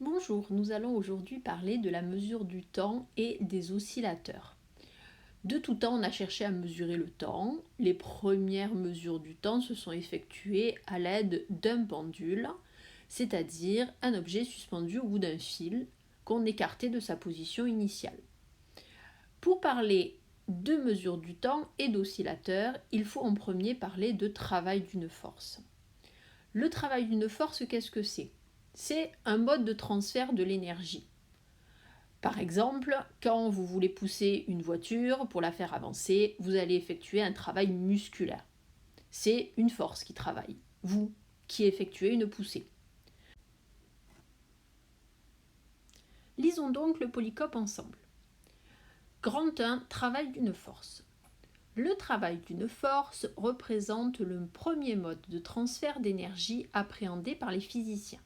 Bonjour, nous allons aujourd'hui parler de la mesure du temps et des oscillateurs. De tout temps, on a cherché à mesurer le temps. Les premières mesures du temps se sont effectuées à l'aide d'un pendule, c'est-à-dire un objet suspendu au bout d'un fil qu'on écartait de sa position initiale. Pour parler de mesure du temps et d'oscillateurs, il faut en premier parler de travail d'une force. Le travail d'une force, qu'est-ce que c'est ? C'est un mode de transfert de l'énergie. Par exemple, quand vous voulez pousser une voiture pour la faire avancer, vous allez effectuer un travail musculaire. C'est une force qui travaille, vous qui effectuez une poussée. Lisons donc le polycope ensemble. Grand 1, travail d'une force. Le travail d'une force représente le premier mode de transfert d'énergie appréhendé par les physiciens.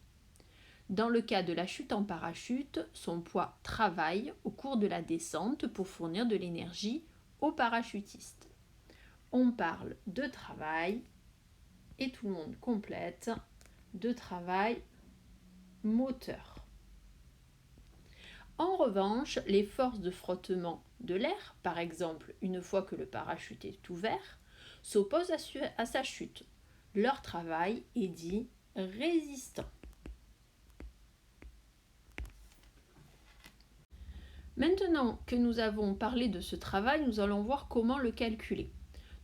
Dans le cas de la chute en parachute, son poids travaille au cours de la descente pour fournir de l'énergie au parachutiste. On parle de travail, et tout le monde complète, de travail moteur. En revanche, les forces de frottement de l'air, par exemple une fois que le parachute est ouvert, s'opposent à sa chute. Leur travail est dit résistant. Maintenant que nous avons parlé de ce travail, nous allons voir comment le calculer.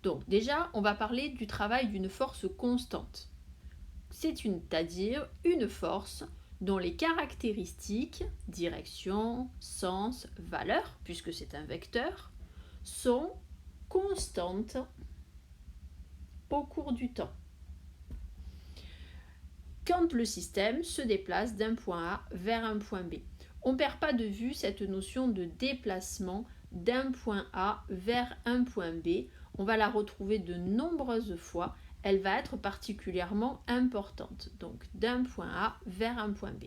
Donc déjà, on va parler du travail d'une force constante. C'est-à-dire une force dont les caractéristiques, direction, sens, valeur, puisque c'est un vecteur, sont constantes au cours du temps. Quand le système se déplace d'un point A vers un point B. On ne perd pas de vue cette notion de déplacement d'un point A vers un point B. On va la retrouver de nombreuses fois. Elle va être particulièrement importante. Donc d'un point A vers un point B.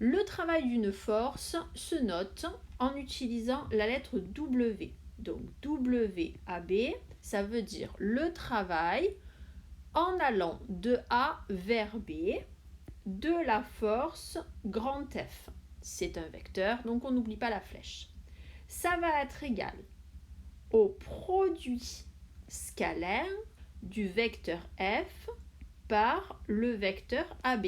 Le travail d'une force se note en utilisant la lettre W. Donc WAB, ça veut dire le travail en allant de A vers B de la force grand F. C'est un vecteur, donc on n'oublie pas la flèche. Ça va être égal au produit scalaire du vecteur F par le vecteur AB.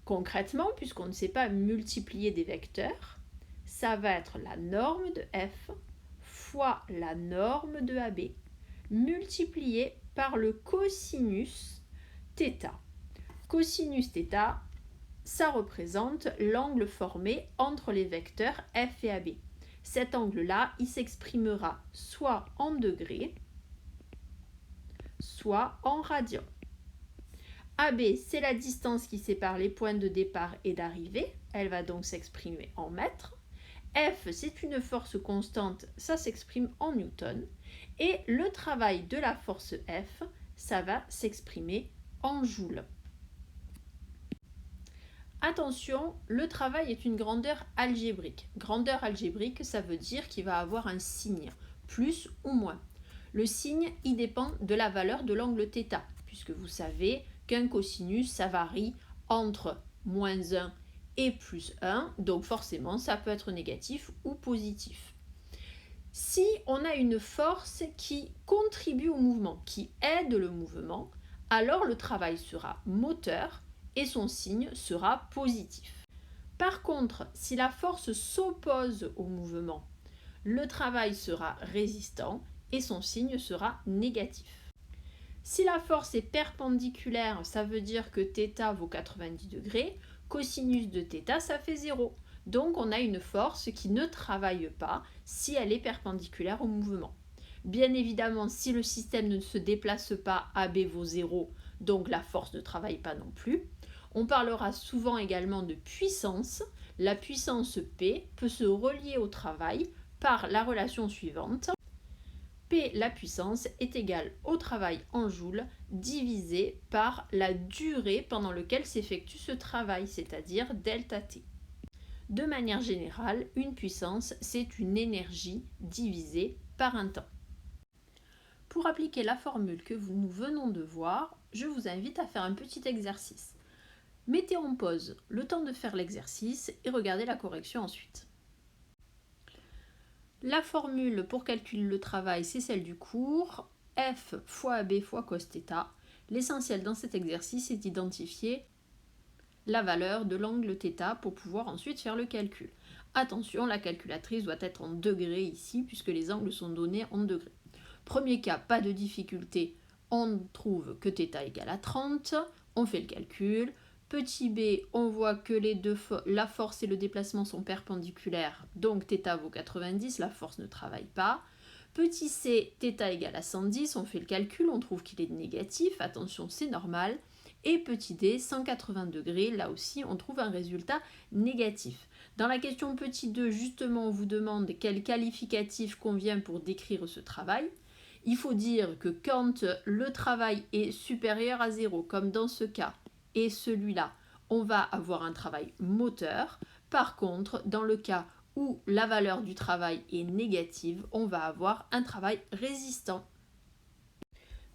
Concrètement, puisqu'on ne sait pas multiplier des vecteurs, ça va être la norme de F fois la norme de AB multiplié par le cosinus θ. Cosinus θ, ça représente l'angle formé entre les vecteurs F et AB. Cet angle-là, il s'exprimera soit en degrés, soit en radians. AB, c'est la distance qui sépare les points de départ et d'arrivée. Elle va donc s'exprimer en mètres. F, c'est une force constante, ça s'exprime en newton. Et le travail de la force F, ça va s'exprimer en joules. Attention, le travail est une grandeur algébrique. Grandeur algébrique, ça veut dire qu'il va avoir un signe, plus ou moins. Le signe, il dépend de la valeur de l'angle θ, puisque vous savez qu'un cosinus, ça varie entre moins 1 et plus 1, donc forcément, ça peut être négatif ou positif. Si on a une force qui contribue au mouvement, qui aide le mouvement, alors le travail sera moteur et son signe sera positif. Par contre, si la force s'oppose au mouvement, le travail sera résistant et son signe sera négatif. Si la force est perpendiculaire, ça veut dire que θ vaut 90 degrés, cosinus de θ, ça fait 0. Donc on a une force qui ne travaille pas si elle est perpendiculaire au mouvement. Bien évidemment, si le système ne se déplace pas, AB vaut 0, donc la force ne travaille pas non plus. On parlera souvent également de puissance. La puissance P peut se relier au travail par la relation suivante. P, la puissance, est égale au travail en joules divisé par la durée pendant laquelle s'effectue ce travail, c'est-à-dire delta T. De manière générale, une puissance, c'est une énergie divisée par un temps. Pour appliquer la formule que nous venons de voir, je vous invite à faire un petit exercice. Mettez en pause le temps de faire l'exercice et regardez la correction ensuite. La formule pour calculer le travail, c'est celle du cours, F fois AB fois cos θ. L'essentiel dans cet exercice est d'identifier la valeur de l'angle θ pour pouvoir ensuite faire le calcul. Attention, la calculatrice doit être en degrés ici puisque les angles sont donnés en degrés. Premier cas, pas de difficulté, on trouve que θ égale à 30, on fait le calcul. Petit b, on voit que la force et le déplacement sont perpendiculaires, donc θ vaut 90, la force ne travaille pas. Petit c, θ égale à 110, on fait le calcul, on trouve qu'il est négatif, attention c'est normal. Et petit d, 180 degrés, là aussi on trouve un résultat négatif. Dans la question petit 2, justement, on vous demande quel qualificatif convient pour décrire ce travail. Il faut dire que quand le travail est supérieur à 0, comme dans ce cas, et celui-là, on va avoir un travail moteur. Par contre, dans le cas où la valeur du travail est négative, on va avoir un travail résistant.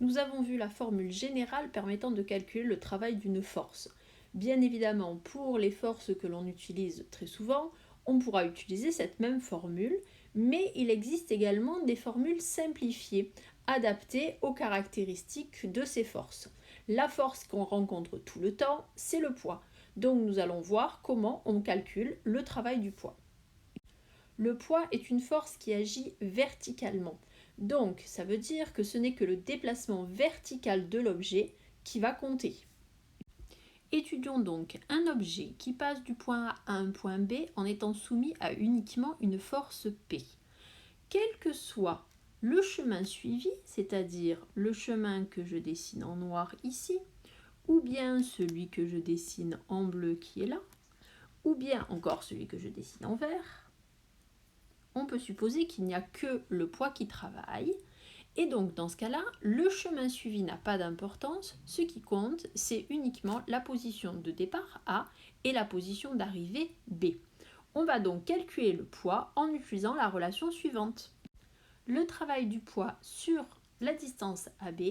Nous avons vu la formule générale permettant de calculer le travail d'une force. Bien évidemment, pour les forces que l'on utilise très souvent, on pourra utiliser cette même formule, mais il existe également des formules simplifiées, adaptées aux caractéristiques de ces forces. La force qu'on rencontre tout le temps, c'est le poids. Donc nous allons voir comment on calcule le travail du poids. Le poids est une force qui agit verticalement. Donc ça veut dire que ce n'est que le déplacement vertical de l'objet qui va compter. Étudions donc un objet qui passe du point A à un point B en étant soumis à uniquement une force P. Quel que soit le chemin suivi, c'est-à-dire le chemin que je dessine en noir ici, ou bien celui que je dessine en bleu qui est là, ou bien encore celui que je dessine en vert, on peut supposer qu'il n'y a que le poids qui travaille. Et donc dans ce cas-là, le chemin suivi n'a pas d'importance. Ce qui compte, c'est uniquement la position de départ A et la position d'arrivée B. On va donc calculer le poids en utilisant la relation suivante. Le travail du poids sur la distance AB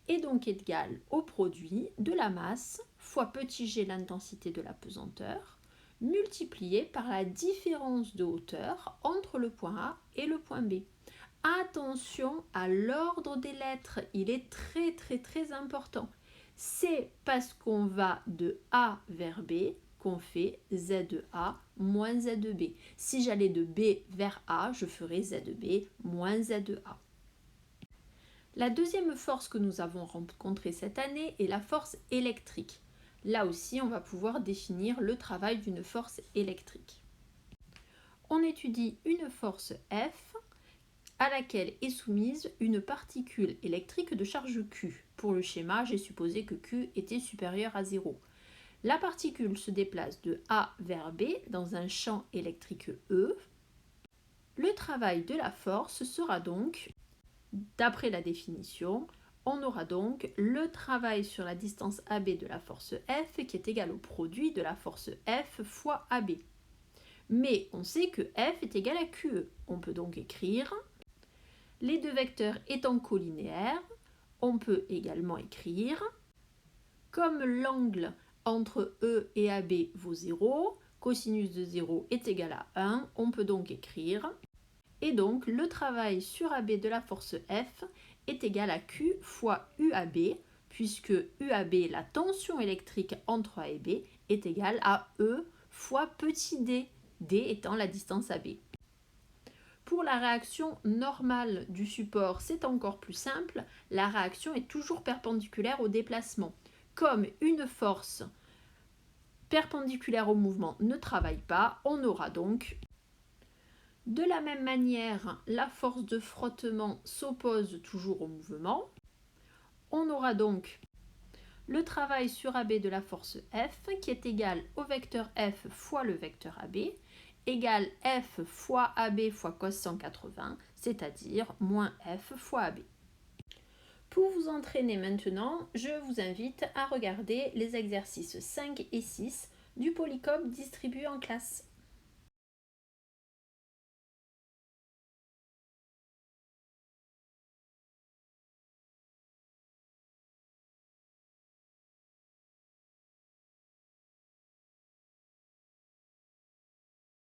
est donc égal au produit de la masse fois petit g l'intensité de la pesanteur multiplié par la différence de hauteur entre le point A et le point B. Attention à l'ordre des lettres, il est très important. C'est parce qu'on va de A vers B qu'on fait ZA moins ZB. Si j'allais de B vers A, je ferais ZB moins ZA. La deuxième force que nous avons rencontrée cette année est la force électrique. Là aussi, on va pouvoir définir le travail d'une force électrique. On étudie une force F à laquelle est soumise une particule électrique de charge Q. Pour le schéma, j'ai supposé que Q était supérieur à 0. La particule se déplace de A vers B dans un champ électrique E. Le travail de la force sera donc, d'après la définition, on aura donc le travail sur la distance AB de la force F qui est égal au produit de la force F fois AB. Mais on sait que F est égal à QE. On peut donc écrire, les deux vecteurs étant colinéaires, on peut également écrire, comme l'angle entre E et AB vaut 0, cosinus de 0 est égal à 1, on peut donc écrire, et donc le travail sur AB de la force F est égal à Q fois UAB, puisque UAB, la tension électrique entre A et B, est égale à E fois petit d, d étant la distance AB. Pour la réaction normale du support, c'est encore plus simple, la réaction est toujours perpendiculaire au déplacement. Comme une force perpendiculaire au mouvement ne travaille pas, on aura donc de la même manière, la force de frottement s'oppose toujours au mouvement. On aura donc le travail sur AB de la force F qui est égal au vecteur F fois le vecteur AB égale F fois AB fois cos 180, c'est-à-dire moins F fois AB. Pour vous entraîner maintenant, je vous invite à regarder les exercices 5 et 6 du Polycope distribué en classe.